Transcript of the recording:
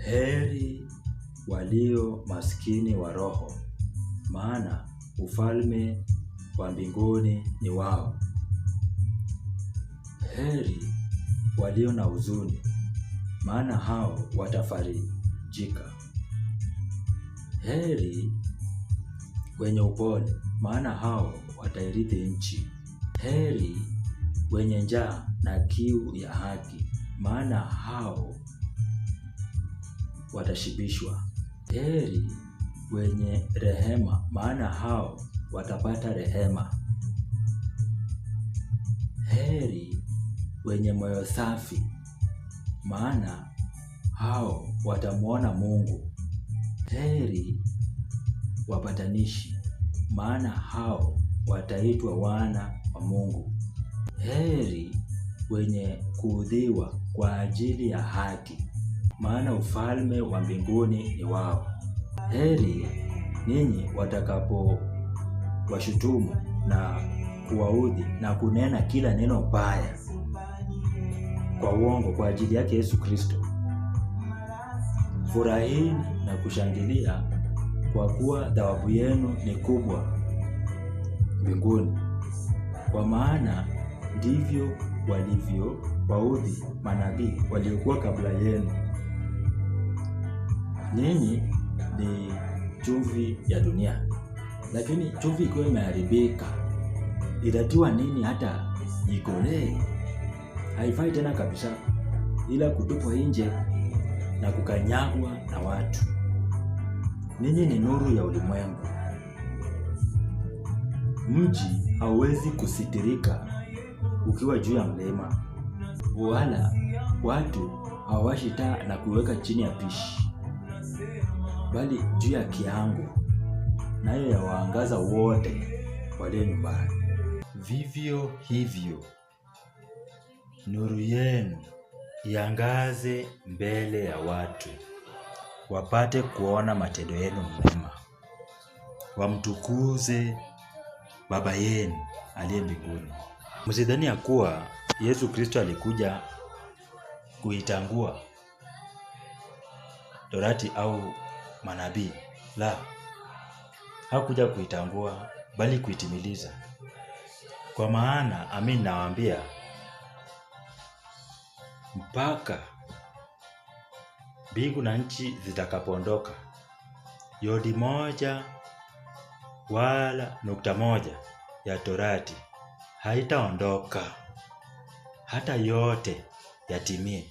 Heri walio maskini wa roho, maana ufalme wa mbinguni ni wao. Heri walio na huzuni, maana hao watafarijika. Heri wenye upole, maana hao watairithi nchi. Heri wenye njaa na kiu ya haki, maana hao watashibishwa. Heri wenye rehema, maana hao watapata rehema. Heri wenye moyo safi, maana hao watamuona Mungu. Heri wapatanishi, maana hao wataitwa wana wa Mungu. Heri wenye kuudhiwa kwa ajili ya haki, maana ufalme wa mbinguni ni wao. Heri ninyi watakapo washutumu na kuwaudhi na kunena kila neno baya kwa uongo kwa ajili yake Yesu Kristo. Furahini na kushangilia, kwa kuwa thawabu yenu ni kubwa mbinguni, kwa maana ndivyo walivyo waudhi manabii waliokuwa kabla yenu. Ninyi ni chumvi ya dunia, lakini chumvi ikiwa imeharibika itatiwa nini hata ikolee? Haifai tena kabisa, ila kutupwa nje na kukanyagwa na watu. Ninyi ni nuru ya ulimwengu. Mji hauwezi kusitirika ukiwa juu ya mlima, wala watu hawawashi taa na kuweka chini ya pishi, bali juu ya kiango, nayo yawaangaza wote walio nyumbani. Vivyo hivyo nuru yenu iangaze mbele ya watu, wapate kuona matendo yenu mema, wamtukuze Baba yenu aliye mbinguni. Msidhani ya kuwa Yesu Kristo alikuja kuitangua Torati au manabii. La, hakuja kuitangua bali kuitimiliza. Kwa maana amin nawaambia, mpaka mbingu na nchi zitakapoondoka, yodi moja wala nukta moja ya Torati haitaondoka hata yote yatimie.